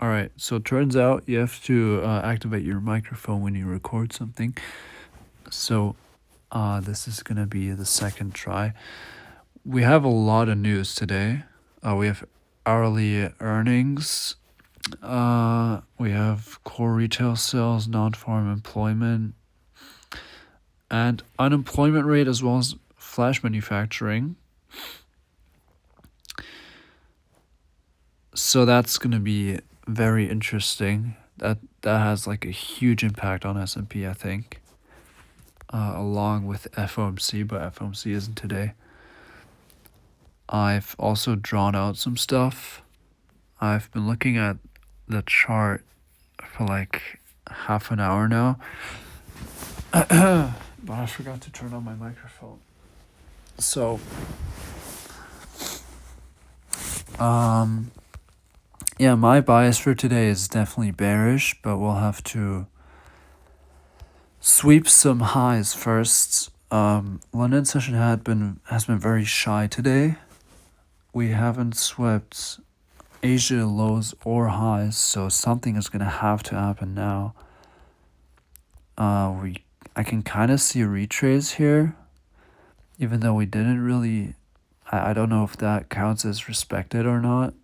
All right. So it turns out you have to activate your microphone when you record something. So this is gonna be the second try. We have a lot of news today. We have hourly earnings. We have core retail sales, non-farm employment, and unemployment rate, as well as flash manufacturing. So that's gonna be very interesting. That has like a huge impact on S&P, I think. Along with FOMC, but FOMC isn't today. I've also drawn out some stuff. I've been looking at the chart for like half an hour now. But I forgot to turn on my microphone. So, yeah, my bias for today is definitely bearish, but we'll have to sweep some highs first. London session has been very shy today. We haven't swept Asia lows or highs, so something is gonna have to happen now. I can kind of see a retrace here, even though we didn't really. I don't know if that counts as respected or not.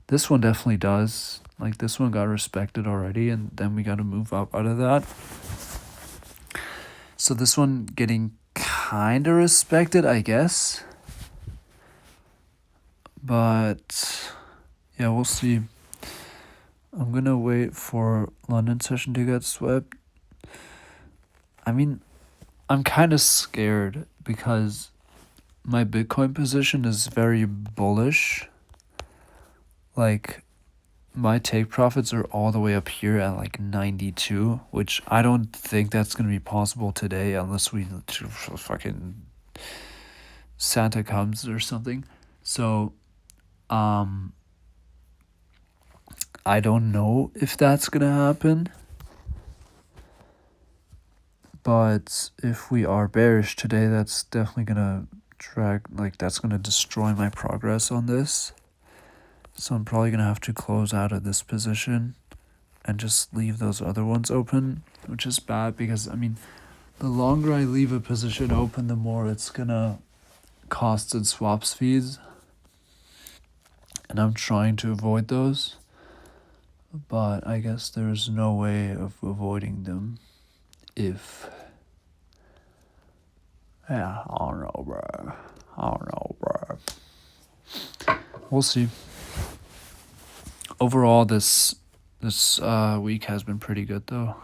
This one definitely does. Like this one got respected already, and then we got to move up out of that. So this one getting kind of respected, I guess. But yeah, we'll see. I'm gonna wait for London session to get swept. I mean, I'm kind of scared because my Bitcoin position is very bullish. Like, my take profits are all the way up here at like 92, which I don't think that's gonna be possible today unless we fucking Santa comes or something. So, I don't know if that's gonna happen. But if we are bearish today, that's definitely gonna that's gonna destroy my progress on this. So I'm probably gonna have to close out of this position and just leave those other ones open, which is bad because, I mean, the longer I leave a position open, the more it's gonna cost in swaps fees. And I'm trying to avoid those. But I guess there's no way of avoiding them if... Yeah, I don't know, bro. We'll see. Overall, this week has been pretty good, though.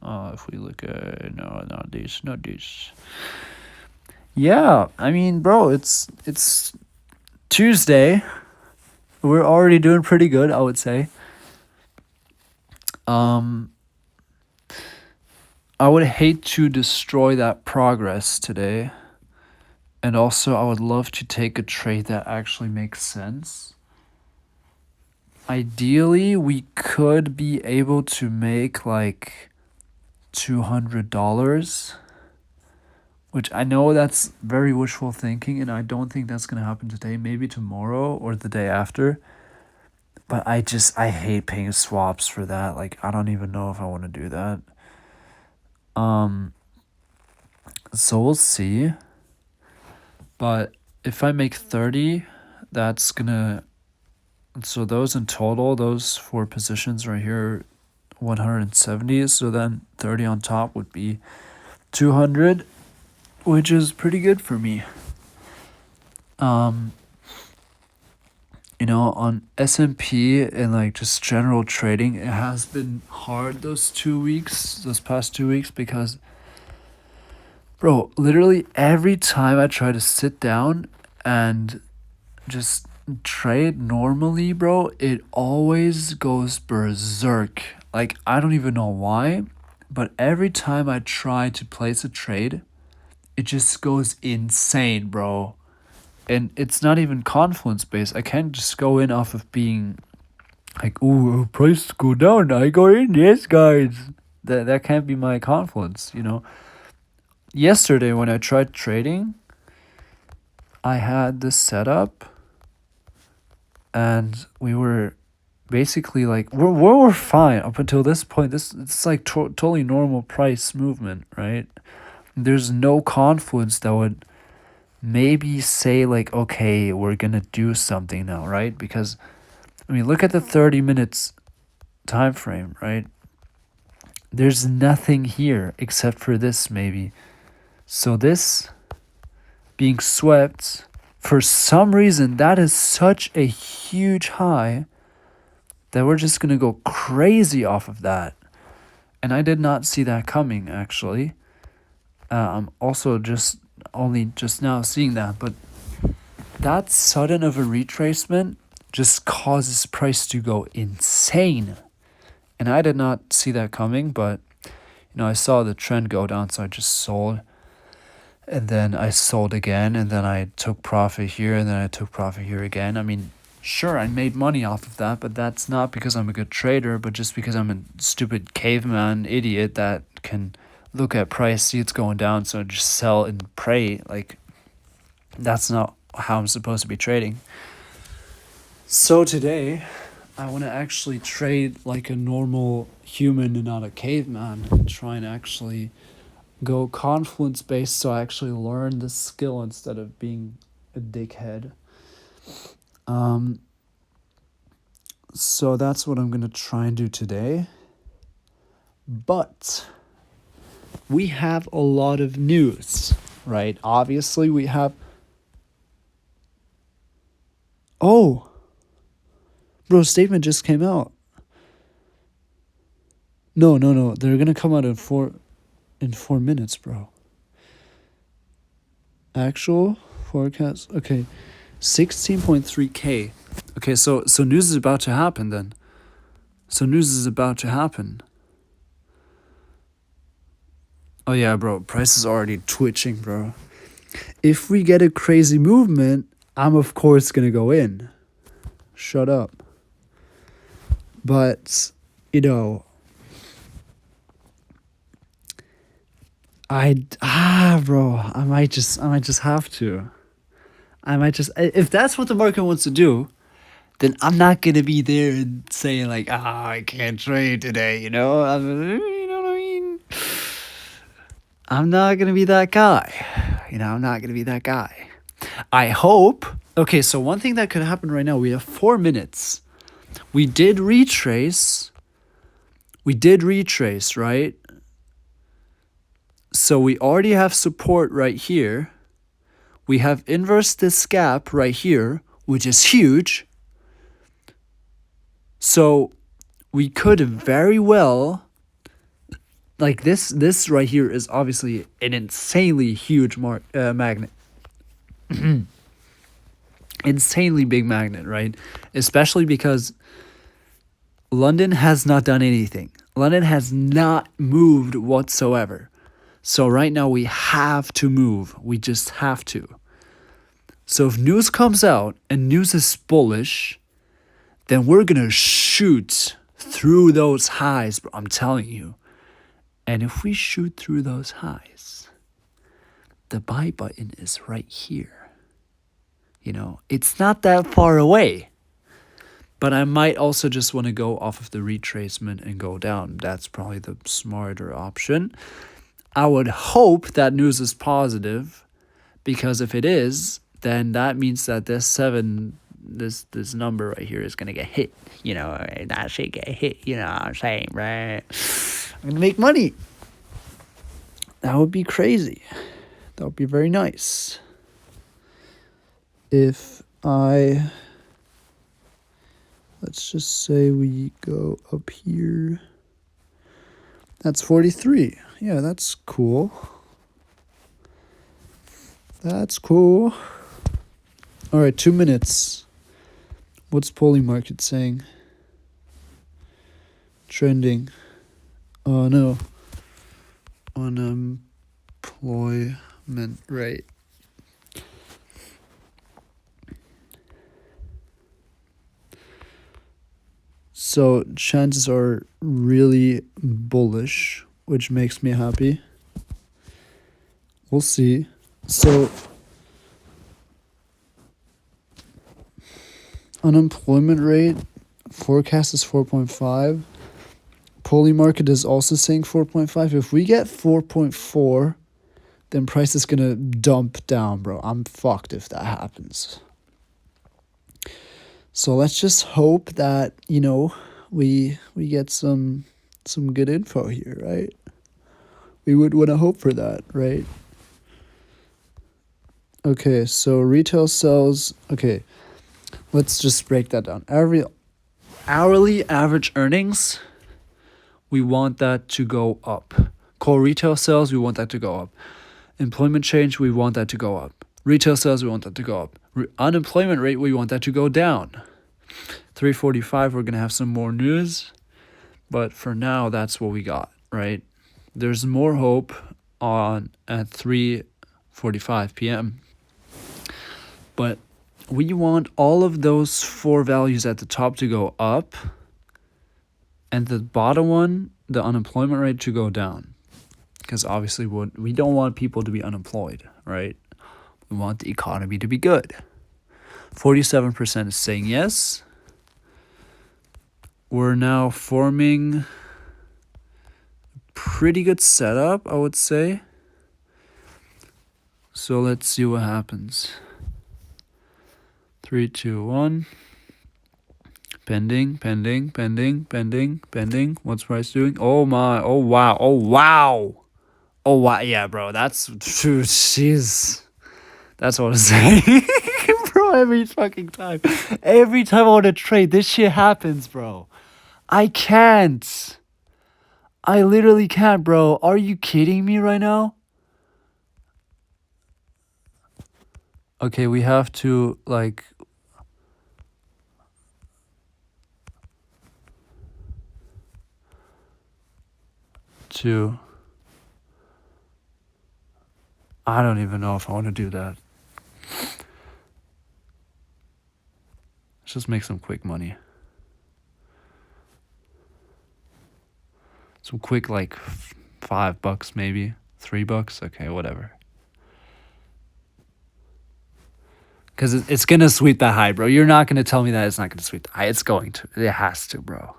If we look at not this. Yeah, I mean, bro, it's Tuesday. We're already doing pretty good, I would say. I would hate to destroy that progress today. And also, I would love to take a trade that actually makes sense. Ideally, we could be able to make like $200, which I know that's very wishful thinking, and I don't think that's going to happen today, maybe tomorrow or the day after. But I hate paying swaps for that. Like, I don't even know if I want to do that. So we'll see. But if I make 30, that's gonna... So those in total, those 4 positions right here, 170. So then 30 on top would be 200, which is pretty good for me. On S&P and like just general trading, it has been hard those past 2 weeks, because bro, literally every time I try to sit down and just trade normally, bro, it always goes berserk. Like, I don't even know why, but every time I try to place a trade, it just goes insane, bro. And it's not even confluence based. I can't just go in off of being like, ooh, price go down, I go in, yes, guys. That can't be my confluence, Yesterday when I tried trading, I had this setup and we were basically like we're fine up until this point. It's like totally normal price movement, right? There's no confluence that would maybe say like, okay, we're gonna do something now, right? Because I mean, look at the 30 minutes time frame, right? There's nothing here except for this maybe. So this being swept, for some reason, that is such a huge high that we're just gonna go crazy off of that. And I did not see that coming, actually. I'm also only just now seeing that, but that sudden of a retracement just causes price to go insane. And I did not see that coming, but I saw the trend go down, so I just sold. And then I sold again, and then I took profit here, and then I took profit here again. I mean, sure, I made money off of that, but that's not because I'm a good trader, but just because I'm a stupid caveman idiot that can look at price, see it's going down, so just sell and pray. Like, that's not how I'm supposed to be trading. So today, I want to actually trade like a normal human and not a caveman, and try and actually go confluence based, so I actually learn the skill instead of being a dickhead. So that's what I'm gonna try and do today. But we have a lot of news, right? Obviously, we have. Oh, bro, statement just came out. No. They're gonna come out in 4 minutes, bro. Actual forecast. Okay, 16.3K. Okay, so news is about to happen then. Oh yeah, bro, price is already twitching, bro. If we get a crazy movement, I'm of course gonna go in. Shut up. But, bro, I might just have to. If that's what the market wants to do, then I'm not gonna be there and saying like, I can't trade today, you know what I mean? I'm not gonna be that guy. I'm not gonna be that guy. I hope. Okay, so one thing that could happen right now, we have 4 minutes. We did retrace, right? So we already have support right here. We have inverse this gap right here, which is huge. So we could very well, like this right here is obviously an insanely huge magnet. Insanely big magnet, right? Especially because London has not done anything. London has not moved whatsoever. So right now we have to move. We just have to. So if news comes out and news is bullish, then we're going to shoot through those highs, bro, I'm telling you. And if we shoot through those highs, the buy button is right here. It's not that far away. But I might also just want to go off of the retracement and go down. That's probably the smarter option. I would hope that news is positive, because if it is, then that means that this number right here is going to get hit. That should get hit, you know what I'm saying, right? I'm going to make money. That would be crazy. That would be very nice. If let's just say we go up here. That's 43. Yeah, that's cool. All right, 2 minutes. What's Polymarket saying? Trending. Oh, no. Unemployment rate. So chances are really bullish, which makes me happy. We'll see. So unemployment rate, forecast is 4.5. Polymarket is also saying 4.5. If we get 4.4, then price is gonna dump down, bro. I'm fucked if that happens. So let's just hope that, we get some good info here, right? We would want to hope for that, right? Okay, so retail sales. Okay, let's just break that down. Every hourly average earnings, we want that to go up. Core retail sales, we want that to go up. Employment change, we want that to go up. Retail sales, we want that to go up. Unemployment rate, we want that to go down. 345, we're going to have some more news. But for now, that's what we got, right? There's more hope at 3:45 p.m. But we want all of those four values at the top to go up, and the bottom one, the unemployment rate, to go down. Because obviously we don't want people to be unemployed, right? We want the economy to be good. 47% is saying yes. We're now forming pretty good setup, I would say. So let's see what happens. 3, 2, 1. Pending. What's price doing? Oh my, oh wow. Yeah, bro, that's, jeez. That's what I'm saying. Bro, every time I want to trade, this shit happens, bro. I can't. I literally can't, bro. Are you kidding me right now? Okay, we have to, I don't even know if I want to do that. Let's just make some quick money. Some quick, $5 maybe. $3. Okay, whatever. Because it's going to sweep that high, bro. You're not going to tell me that it's not going to sweep the high. It's going to. It has to, bro.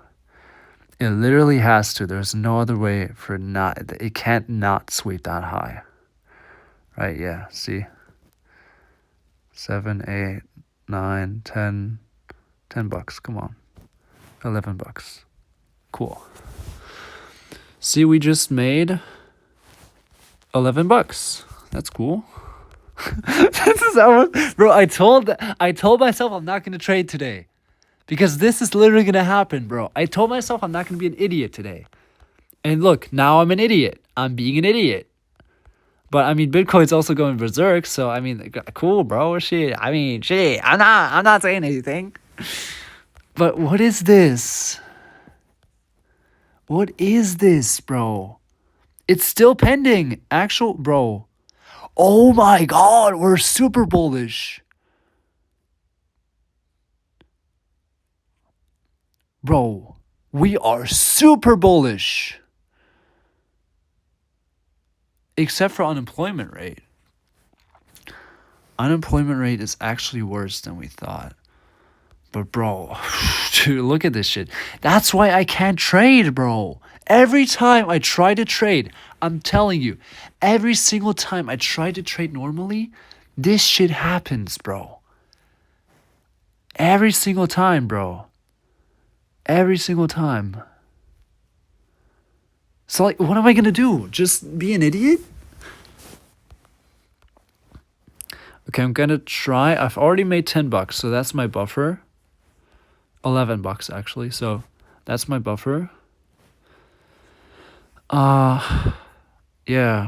It literally has to. There's no other way for it not. It can't not sweep that high. Right, yeah, see? 7, 8, 9, 10. $10. Come on. $11. Cool. See, we just made $11. That's cool. This is bro. I told myself I'm not gonna trade today, because this is literally gonna happen, bro. I told myself I'm not gonna be an idiot today, and look, now I'm an idiot. I'm being an idiot. But I mean, Bitcoin's also going berserk, so I mean, cool, bro. Shit. I mean, shit. I'm not saying anything. But what is this? What is this, bro? It's still pending. Bro. Oh my god, we're super bullish. Bro, we are super bullish. Except for unemployment rate. Unemployment rate is actually worse than we thought. But bro, dude, look at this shit. That's why I can't trade, bro. Every time I try to trade, I'm telling you, every single time I try to trade normally, this shit happens, bro. Every single time, bro. Every single time. So, what am I gonna do? Just be an idiot? Okay, I'm gonna try. I've already made $10, so that's my buffer. $11 actually, so that's my buffer. Yeah. Yeah.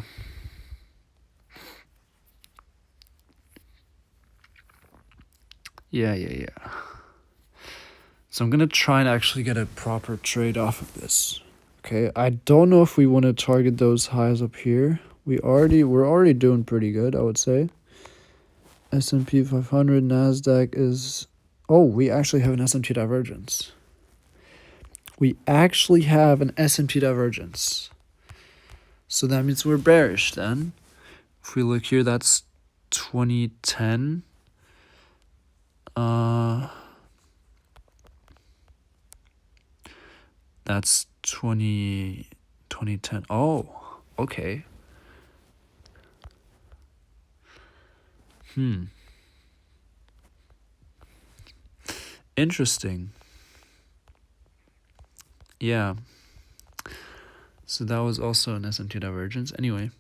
So I'm gonna try and actually get a proper trade off of this. Okay, I don't know if we want to target those highs up here. We're already doing pretty good, I would say. S&P 500, NASDAQ is... Oh, we actually have an S&P divergence. We actually have an S&P divergence. So that means we're bearish then. If we look here, that's 2010. That's 2010. Oh, okay. Interesting. Yeah. So that was also an SMT divergence. Anyway.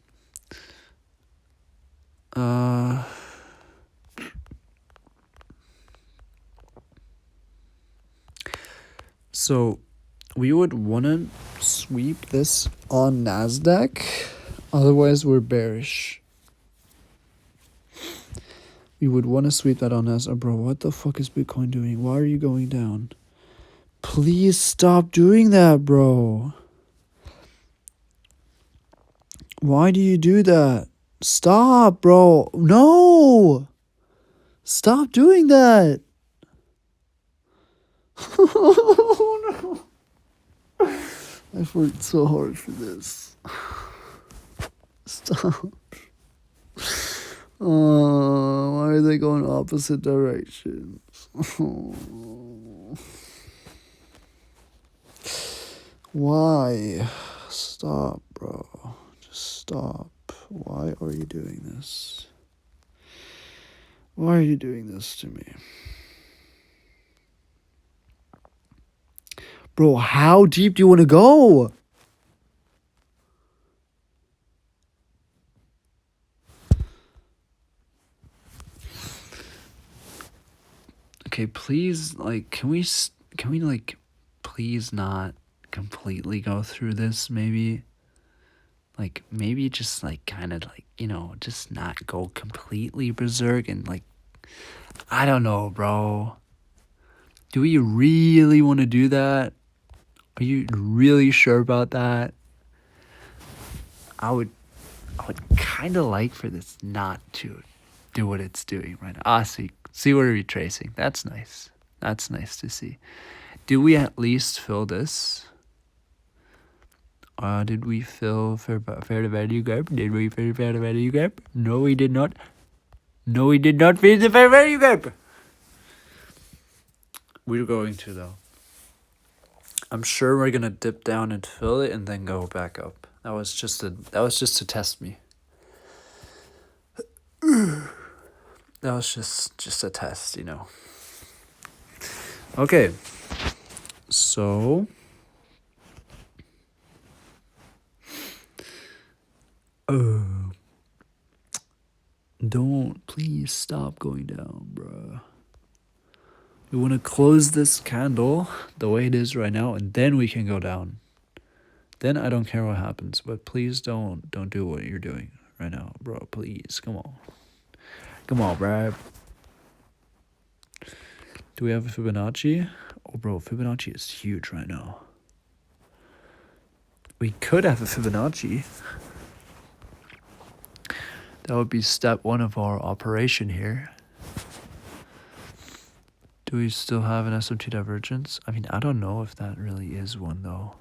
So we would want to sweep this on NASDAQ. Otherwise, we're bearish. We would want to sweep that on NASDAQ. Bro, what the fuck is Bitcoin doing? Why are you going down? Please stop doing that, bro. Why do you do that? Stop, bro. No! Stop doing that. Oh, no. I've worked so hard for this. Stop. Oh, why are they going opposite directions? Oh. Why? Stop, bro. Just stop. Why are you doing this? Why are you doing this to me? Bro, how deep do you want to go? Okay, please, like, can we like, please not completely go through this, maybe? Like, maybe just, like, kind of, like, you know, just not go completely berserk and, like, I don't know, bro. Do we really want to do that? Are you really sure about that? I would kind of like for this not to do what it's doing right now. Ah, see we're retracing. That's nice. That's nice to see. Do we at least fill this? Did we fill fair value gap? Did we fill fair value gap? No, we did not. No, we did not fill the fair value gap. We're going to, though. I'm sure we're gonna dip down and fill it and then go back up. That was just to test me. That was just a test, you know. Okay. So don't please stop going down, bruh. We want to close this candle the way it is right now, and then we can go down. Then I don't care what happens, but please don't do what you're doing right now, bro. Please, come on, bro. Do we have a Fibonacci? Oh, bro, Fibonacci is huge right now. We could have a Fibonacci. That would be step 1 of our operation here. Do we still have an SMT divergence? I mean, I don't know if that really is one, though.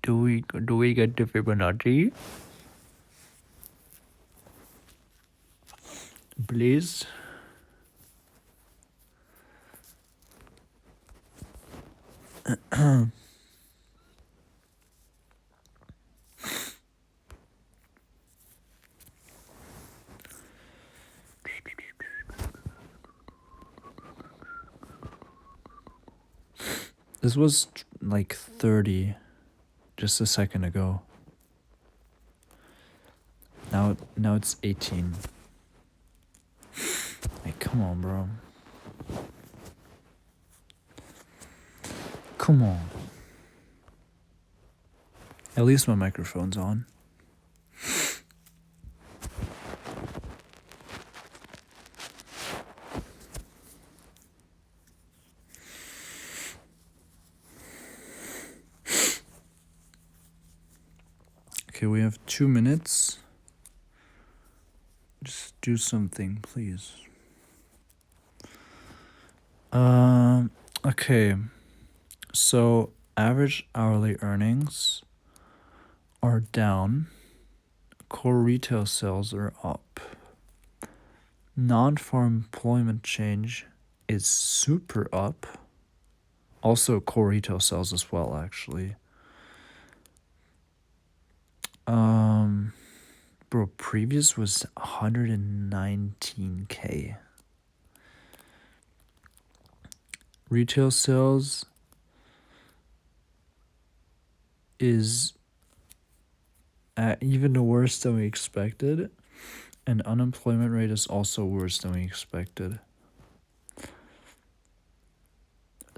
Do we get the Fibonacci? Please? This was like 30 just a second ago. Now it's 18. Like, come on, bro. Come on. At least my microphone's on. Okay, we have 2 minutes. Just do something, please. Okay. So average hourly earnings are down. Core retail sales are up. Non-farm employment change is super up. Also core retail sales as well, actually. Bro, previous was 119K. Retail sales is even worse than we expected, and unemployment rate is also worse than we expected.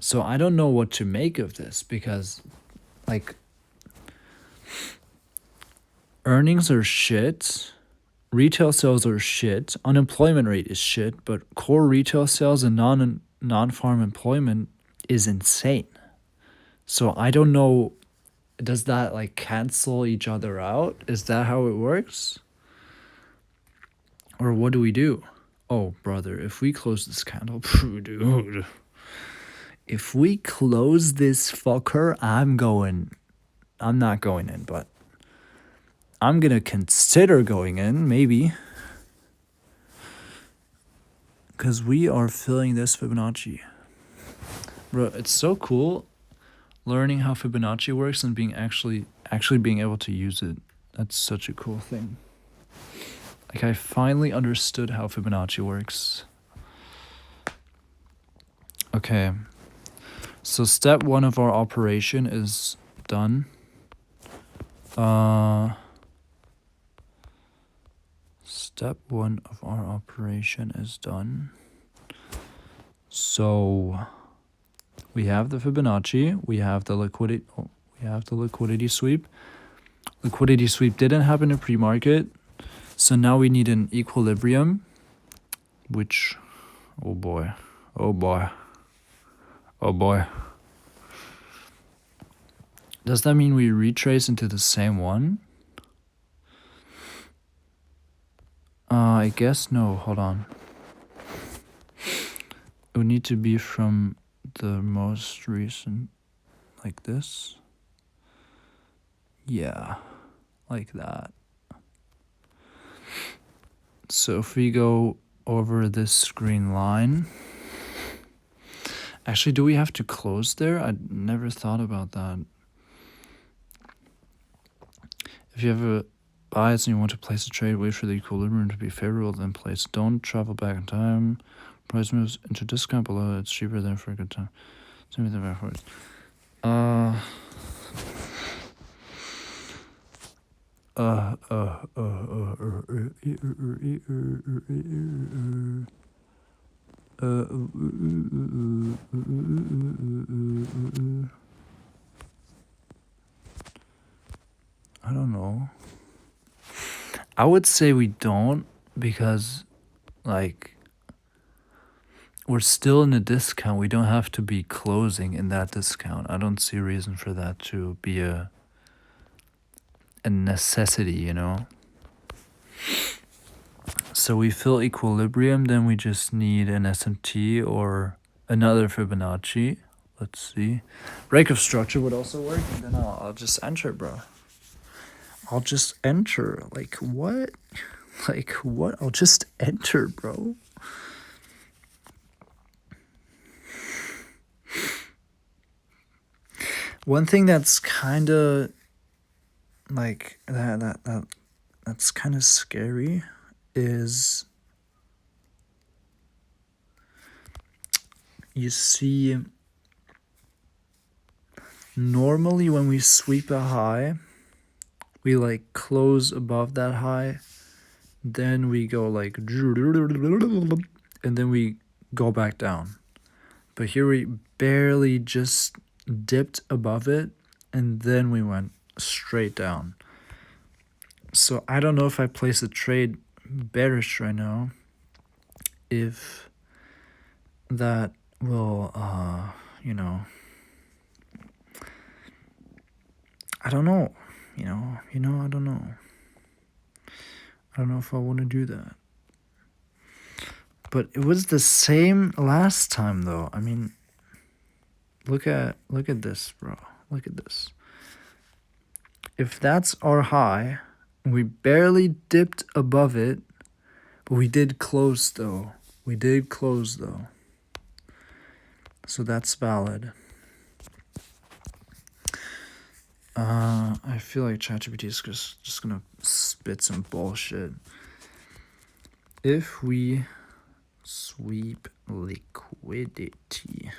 So I don't know what to make of this, because like earnings are shit, retail sales are shit, unemployment rate is shit, but core retail sales and non-farm employment is insane. So I don't know, does that like cancel each other out? Is that how it works? Or what do we do? Oh, brother, if we close this candle, dude. If we close this fucker, I'm not going in, but I'm gonna consider going in, maybe. Because we are filling this Fibonacci. Bro, it's so cool learning how Fibonacci works and being actually being able to use it. That's such a cool thing. Like, I finally understood how Fibonacci works. Okay. So step 1 of our operation is done. Step 1 of our operation is done. So we have the Fibonacci, we have the liquidity sweep. Liquidity sweep didn't happen in pre-market. So now we need an equilibrium, which, oh boy. Does that mean we retrace into the same one? I guess no, hold on. It would need to be from the most recent, like this. Yeah, like that. So if we go over this green line, actually, do we have to close there? I never thought about that. If you have a bias and you want to place a trade, wait for the equilibrium to be favorable, then place. Don't travel back in time. Price moves into discount below, it's cheaper than for a good time. Send me the backwards. I don't know. I would say we don't, because like we're still in a discount. We don't have to be closing in that discount. I don't see a reason for that to be a necessity, you know? So we fill equilibrium, then we just need an SMT or another Fibonacci. Let's see. Break of structure would also work, and then I'll just enter, bro. I'll just enter. Like, what? Like, what? I'll just enter, bro. One thing that's kind of like that's kind of scary is you see, normally when we sweep a high, we like close above that high, then we go like, and then we go back down. But here we barely just dipped above it, and then we went straight down. So I don't know if I place a trade bearish right now, if that will, you know, I don't know, I don't know. I don't know if I want to do that. But it was the same last time, though. I mean, look at this, bro. Look at this. If that's our high, we barely dipped above it, but we did close, though. So that's valid. I feel like ChatGPT is just gonna spit some bullshit. If we sweep liquidity,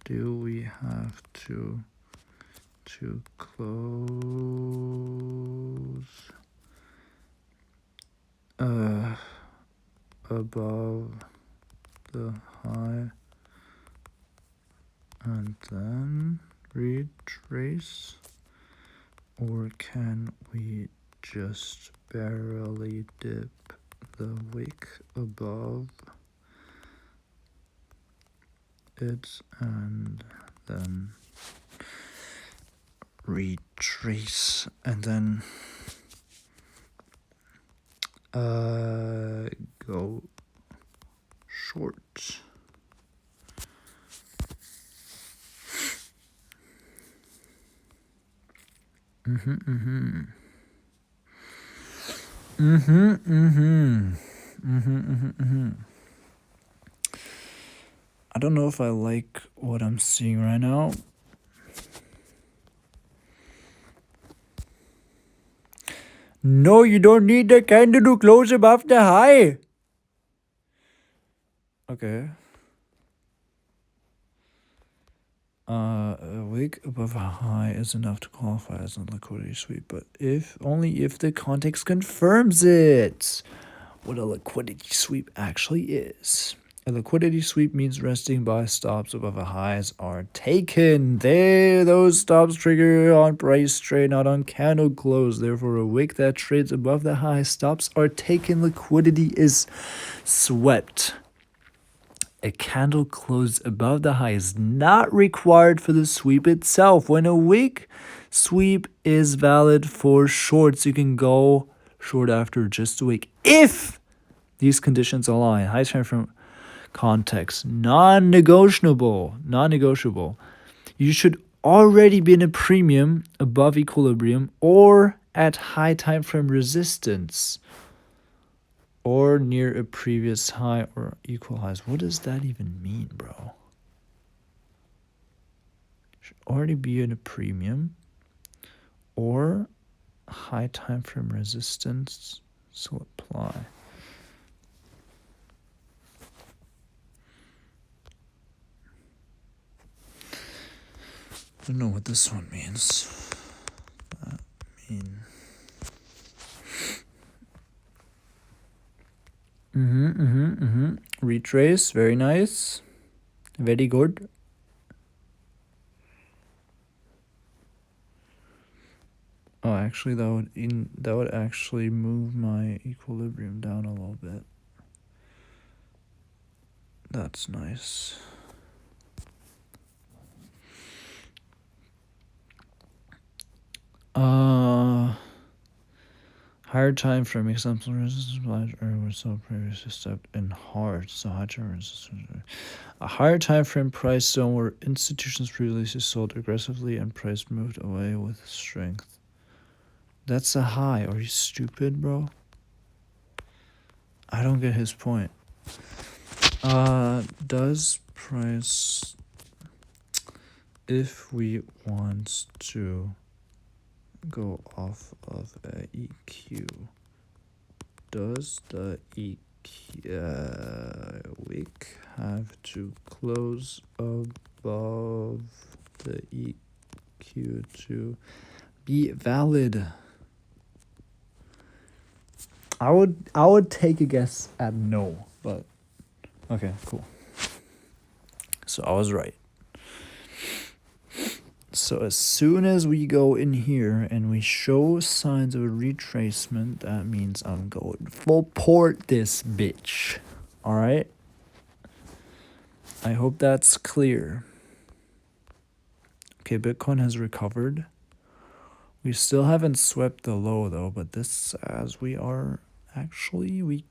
do we have to close above the high and then retrace, or can we just barely dip the wick above it and then retrace and then go short? I don't know if I like what I'm seeing right now. No, you don't need the candle to close above the high. Okay. A wick above a high is enough to qualify as a liquidity sweep, but only if the context confirms it. What a liquidity sweep actually is. A liquidity sweep means resting buy stops above a highs are taken. Those stops trigger on price trade, not on candle close. Therefore, a wick that trades above the high stops are taken. Liquidity is swept. A candle closed above the high is not required for the sweep itself. When a wick sweep is valid for shorts, you can go short after just a wick if these conditions align. High time frame context, non-negotiable. You should already be in a premium above equilibrium or at high time frame resistance, or near a previous high or equal highs. What does that even mean, bro? Should already be in a premium or high time frame resistance. So apply. I don't know what this one means. Retrace, very nice. Very good. Oh, actually that would actually move my equilibrium down a little bit. That's nice. Higher time frame example resistance was so previously stepped in hard, so high term resistance. A higher time frame price zone where institutions previously sold aggressively and price moved away with strength. That's a high. Are you stupid, bro? I don't get his point. Does price, if we want to go off of a EQ, does the wick have to close above the EQ to be valid? I would take a guess at no, but okay, cool. So I was right. So as soon as we go in here and we show signs of a retracement, that means I'm going full port this bitch. All right? I hope that's clear. Okay, Bitcoin has recovered. We still haven't swept the low though, but this as we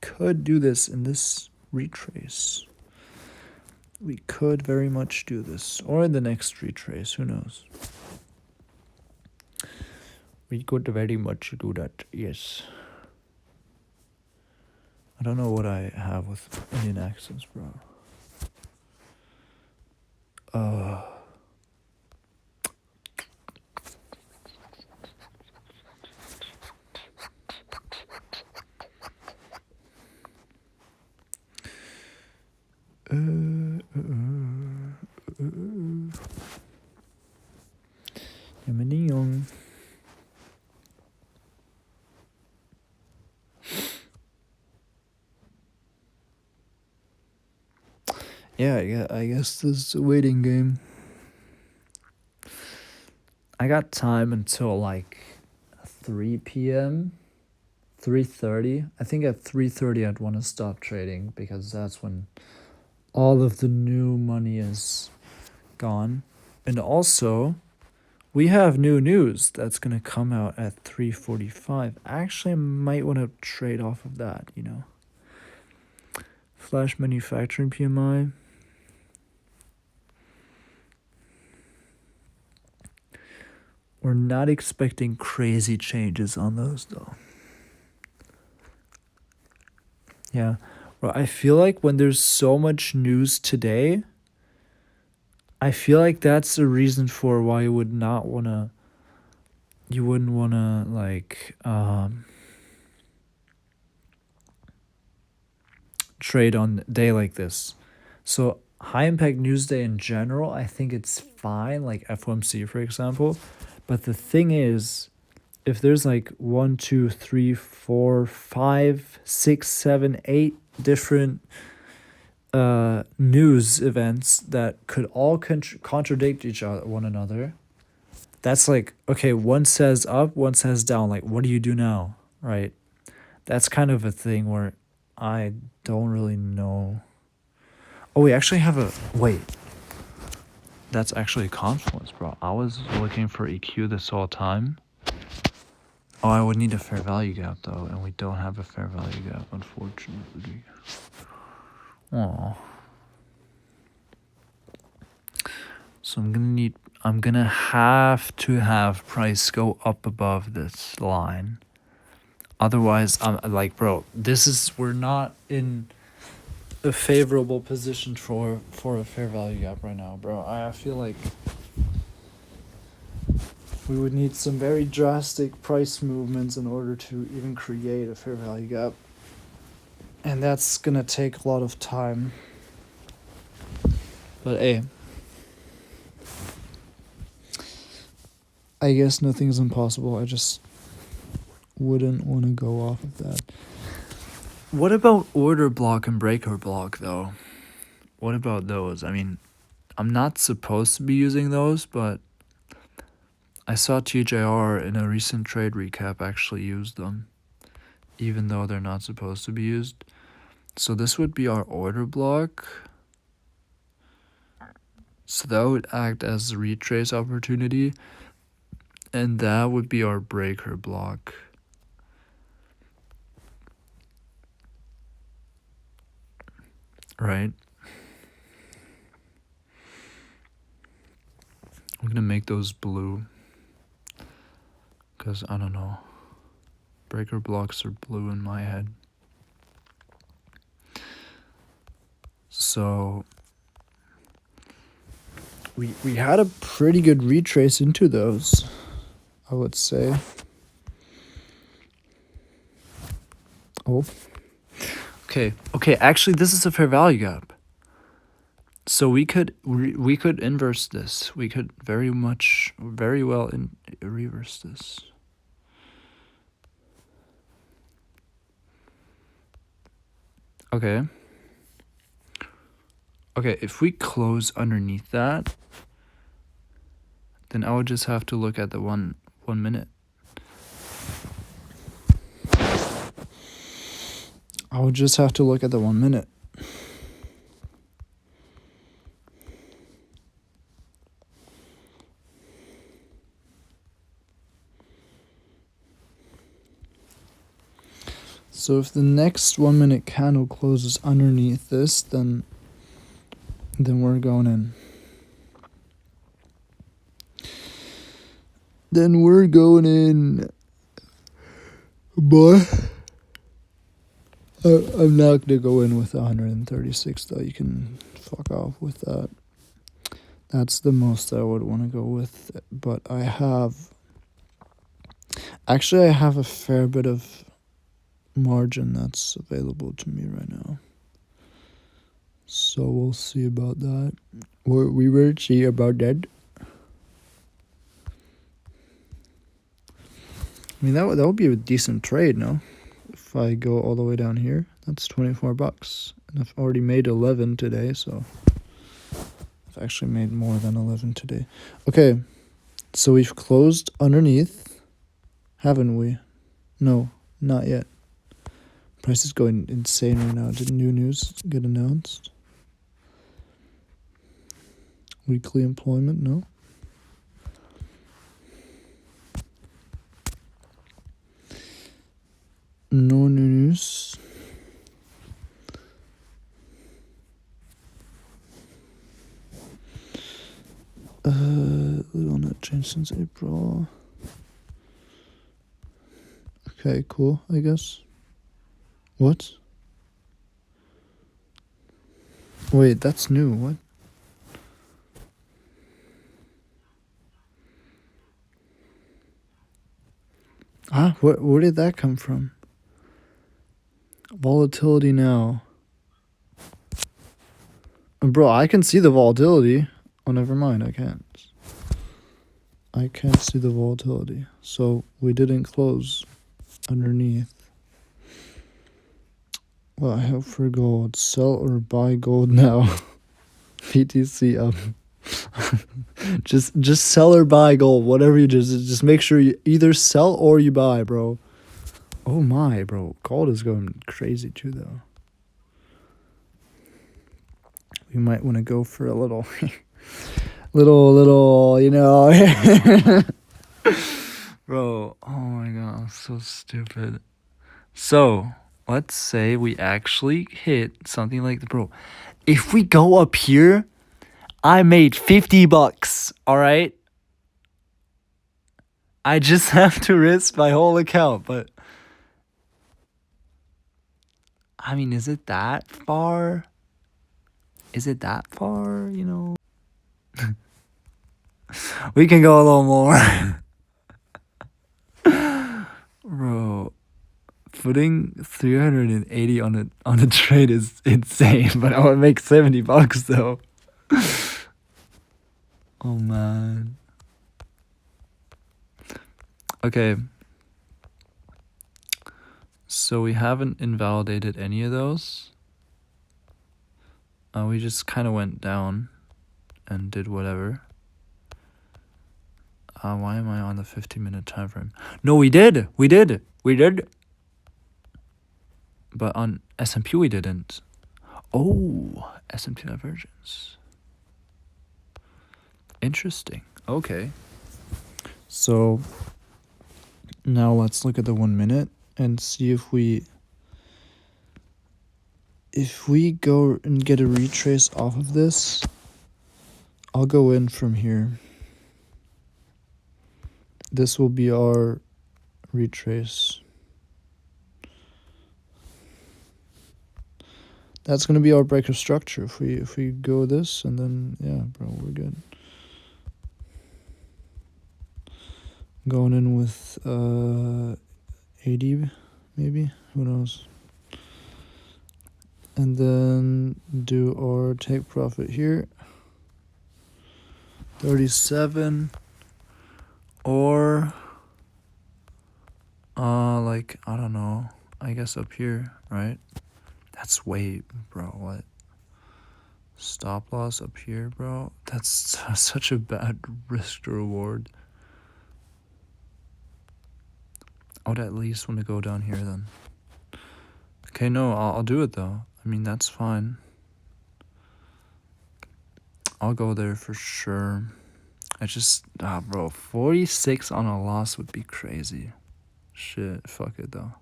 could do this in this retrace. We could very much do this, or in the next retrace, who knows? We could very much do that, yes. I don't know what I have with Indian accents, bro. Yeah, I guess this is a waiting game. I got time until like 3 p.m. 3:30. I think at 3:30 I'd want to stop trading because that's when all of the new money is gone. And also, we have new news that's going to come out at 3:45. Actually, I might want to trade off of that, you know. Flash manufacturing PMI. We're not expecting crazy changes on those though. Yeah. Well, I feel like when there's so much news today, I feel like that's the reason for why you wouldn't wanna like trade on a day like this. So high impact news day in general, I think it's fine, like FOMC for example. But the thing is, if there's like 1, 2, 3, 4, 5, 6, 7, 8 different news events that could all contradict one another, that's like, okay, one says up, one says down, like what do you do now, right? That's kind of a thing where I don't really know. Oh, we actually have that's actually a Confluence, bro. I was looking for EQ this whole time. Oh, I would need a fair value gap though, and we don't have a fair value gap, unfortunately. Oh. So I'm gonna have to have price go up above this line. Otherwise, I'm like, bro, we're not in a favorable position for a fair value gap right now, bro. I feel like we would need some very drastic price movements in order to even create a fair value gap. And that's gonna take a lot of time. But hey, I guess nothing's impossible. I just wouldn't want to go off of that. What about order block and breaker block though? What about those? I mean, I'm not supposed to be using those, but I saw TJR in a recent trade recap actually use them, even though they're not supposed to be used. So this would be our order block. So that would act as a retrace opportunity, and that would be our breaker block. Right? I'm gonna make those blue, because I don't know, breaker blocks are blue in my head. So we had a pretty good retrace into those, I would say. Oh. Okay, actually this is a fair value gap. So we could inverse this. We could very well reverse this. Okay, if we close underneath that, then I would just have to look at the 1 minute. I would just have to look at the 1 minute. So if the next 1 minute candle closes underneath this, then we're going in. Then we're going in. Boy. I'm not going to go in with 136 though. You can fuck off with that. That's the most I would want to go with. But I have a fair bit of margin that's available to me right now. So we'll see about that. We will see about that. I mean, that would be a decent trade, no? If I go all the way down here, that's $24. And I've already made 11 today, so I've actually made more than 11 today. Okay, so we've closed underneath, haven't we? No, not yet. Price is going insane right now. Did new news get announced? Weekly employment, no? No new news. Little net change since April. Okay, cool, I guess. What? Wait, that's new. What? Huh? Where did that come from? Volatility now. Bro, I can see the volatility. Oh, never mind. I can't. I can't see the volatility. So we didn't close underneath. Well, I hope for gold. Sell or buy gold now. BTC up. just sell or buy gold. Whatever you just make sure you either sell or you buy, bro. Oh my, bro. Gold is going crazy too, though. We might want to go for a little, little, you know. Bro, oh my god, I'm so stupid. So, let's say we actually hit something like the bro. If we go up here, I made $50, alright? I just have to risk my whole account, but I mean, is it that far? Is it that far, you know? We can go a little more. Bro, putting 380 on a trade is insane, but I would make $70 though. Oh man. Okay. So we haven't invalidated any of those. We just kind of went down and did whatever. Why am I on the 15-minute time frame? No, we did. But on S&P we didn't. Oh, S&P divergence. Interesting. Okay. So now let's look at the 1 minute and see if we go and get a retrace off of this. I'll go in from here. This will be our retrace. That's gonna be our break of structure if we go this, and then yeah, bro, we're good. Going in with 80 maybe, who knows. And then do our take profit here. 37 or like I don't know, I guess up here, right? That's way, bro, what? Stop loss up here, bro? That's such a bad risk to reward. I would at least want to go down here then. Okay, no, I'll do it though. I mean, that's fine. I'll go there for sure. I just, bro, 46 on a loss would be crazy. Shit, fuck it though.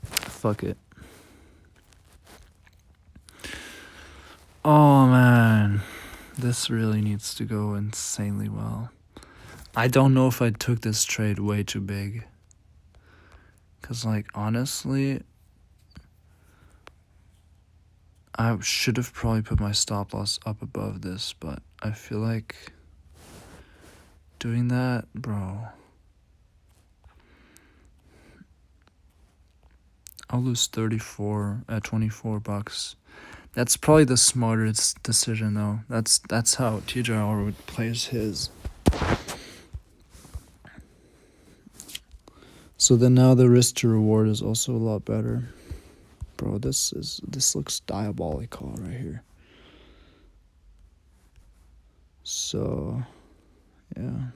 Fuck it. Oh man, this really needs to go insanely well. I don't know if I took this trade way too big. Cause like honestly, I should have probably put my stop loss up above this, but I feel like doing that, bro, I'll lose 34 at $24. That's probably the smartest decision though. That's how TJR would place his. So then now the risk to reward is also a lot better. Bro, this looks diabolical right here. So, yeah.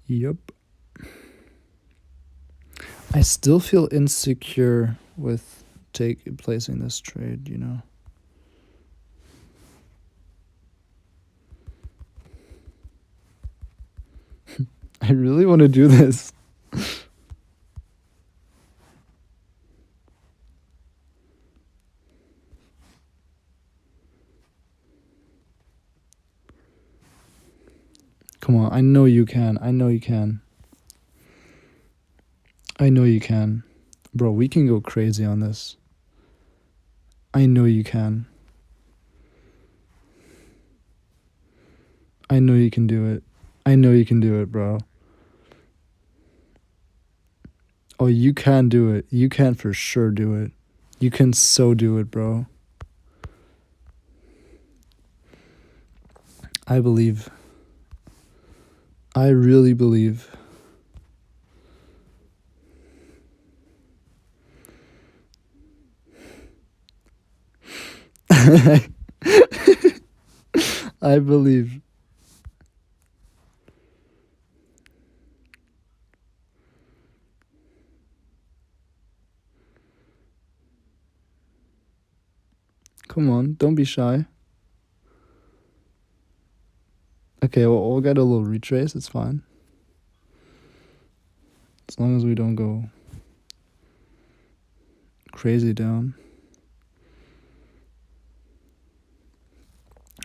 Yep. I still feel insecure with placing this trade, you know. I really want to do this. Come on, I know you can. I know you can. I know you can. Bro, we can go crazy on this. I know you can. I know you can do it. I know you can do it, bro. Oh, you can do it. You can for sure do it. You can so do it, bro. I believe. I really believe. I believe. Come on, don't be shy. Okay, well, we'll get a little retrace. It's fine. As long as we don't go crazy down.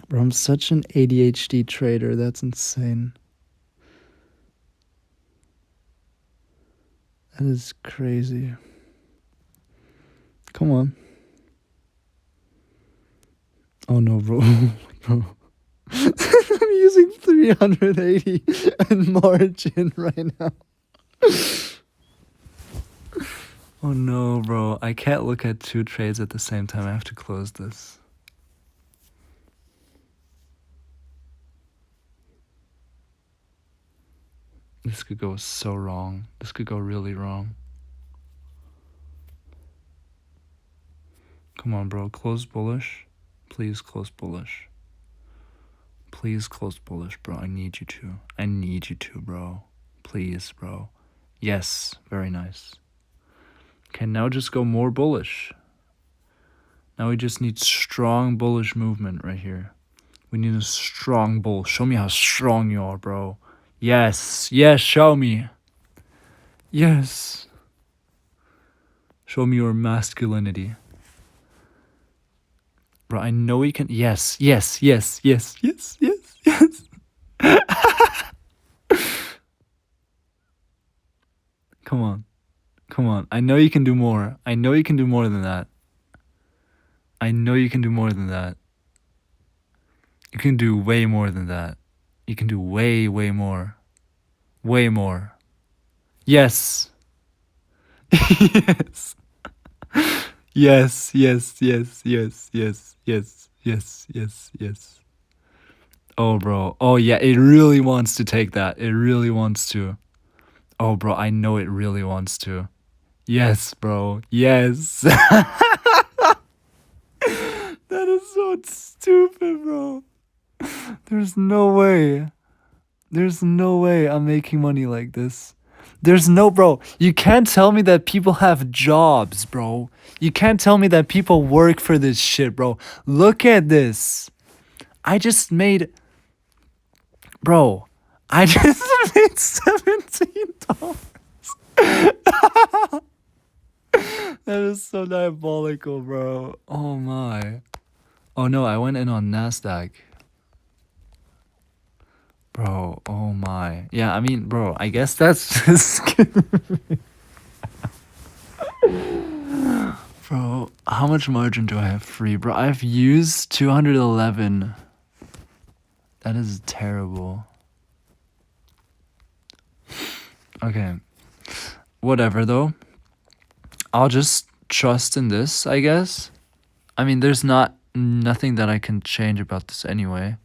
Bro, I'm such an ADHD trader. That's insane. That is crazy. Come on. Oh no, bro. Bro. I'm using 380 in margin right now. Oh no, bro. I can't look at two trades at the same time. I have to close this. This could go so wrong. This could go really wrong. Come on, bro. Close bullish. Please close bullish. Please close bullish, bro. I need you to. I need you to, bro. Please, bro. Yes. Very nice. Okay, now just go more bullish. Now we just need strong bullish movement right here. We need a strong bull. Show me how strong you are, bro. Yes. Yes, show me. Yes. Show me your masculinity. Bro, I know you can. Yes, yes, yes, yes, yes, yes, yes. Come on. Come on. I know you can do more. I know you can do more than that. I know you can do more than that. You can do way more than that. You can do way, way more. Way more. Yes. Yes. Yes, yes, yes, yes, yes, yes, yes, yes, yes. Oh, bro. Oh, yeah, it really wants to take that. It really wants to. Oh, bro, I know it really wants to. Yes, bro. Yes. That is so stupid, bro. There's no way. There's no way I'm making money like this. There's no, bro. You can't tell me that people have jobs, bro. You can't tell me that people work for this shit, bro. Look at this. I just made, bro. I just made $17. That is so diabolical, bro. Oh my. Oh no, I went in on Nasdaq. Bro, oh my. Yeah, I mean, bro, I guess that's just Bro, how much margin do I have free? Bro, I've used 211. That is terrible. Okay. Whatever though. I'll just trust in this, I guess. I mean, there's nothing that I can change about this anyway.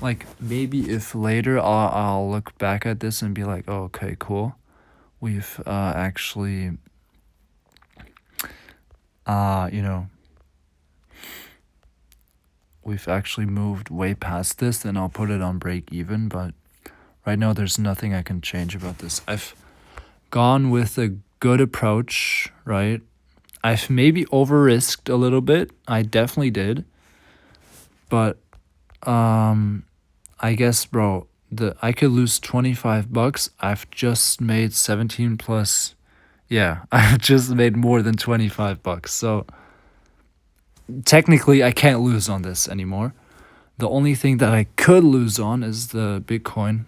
Like maybe if later I'll look back at this and be like, oh, okay, cool. We've actually you know, we've actually moved way past this, then I'll put it on break even, but right now there's nothing I can change about this. I've gone with a good approach, right? I've maybe over risked a little bit. I definitely did. But I guess, bro, I could lose $25. I've just made 17 plus. Yeah, I've just made more than $25. So technically I can't lose on this anymore. The only thing that I could lose on is the Bitcoin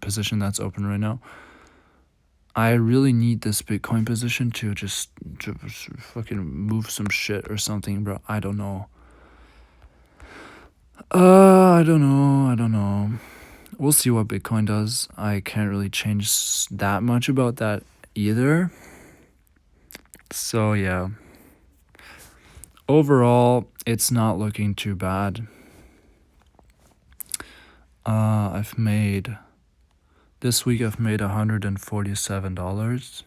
position that's open right now. I really need this Bitcoin position to just fucking move some shit or something, bro. I don't know. I don't know. We'll see what Bitcoin does. I can't really change that much about that either. So yeah. Overall, it's not looking too bad. This week I've made $147,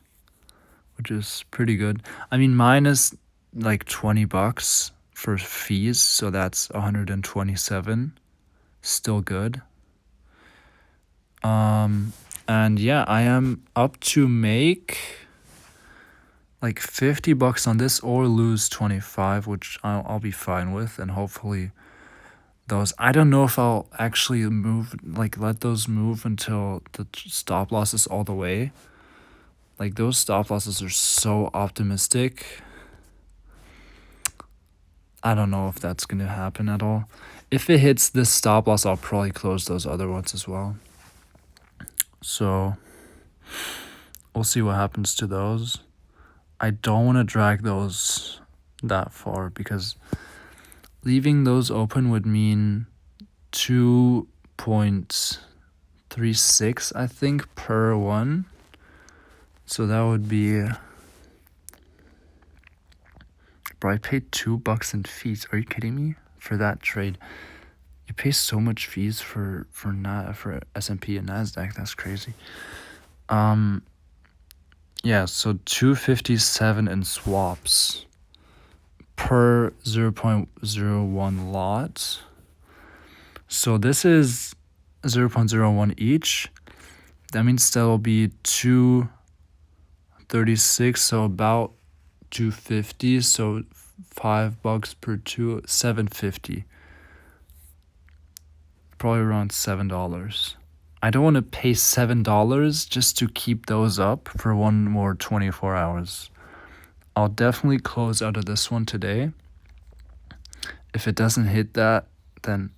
which is pretty good. I mean, minus like $20 for fees, so that's 127. Still good. And yeah, I am up to make like $50 on this or lose 25, which I'll be fine with, and hopefully those, I don't know if I'll actually let those move until the stop loss is all the way. Like those stop losses are so optimistic. I don't know if that's gonna happen at all. If it hits this stop loss, I'll probably close those other ones as well. So we'll see what happens to those. I don't want to drag those that far because leaving those open would mean 2.36, I think, per one. So that would be, bro, I paid $2 in fees. Are you kidding me? For that trade. You pay so much fees for S&P and Nasdaq. That's crazy. Yeah, so 257 in swaps per 0.01 lot. So this is 0.01 each. That means that will be 236, so about 250. So $5 per two, $7.50. Probably around $7. I don't want to pay $7 just to keep those up for one more 24 hours. I'll definitely close out of this one today. If it doesn't hit that, then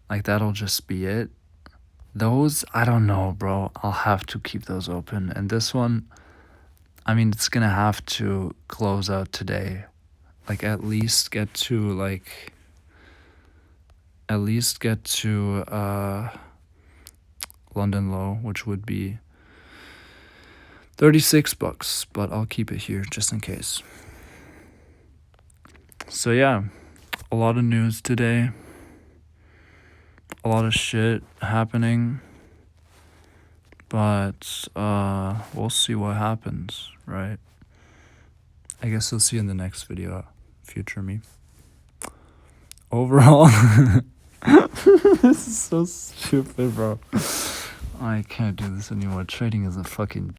like that'll just be it. Those, I don't know, bro. I'll have to keep those open. And this one, I mean, it's gonna have to close out today. Like at least get to London low, which would be $36, but I'll keep it here just in case. So yeah, a lot of news today, a lot of shit happening, but we'll see what happens, right? I guess we'll see in the next video, future me. Overall, this is so stupid, bro. I can't do this anymore. Trading is a fucking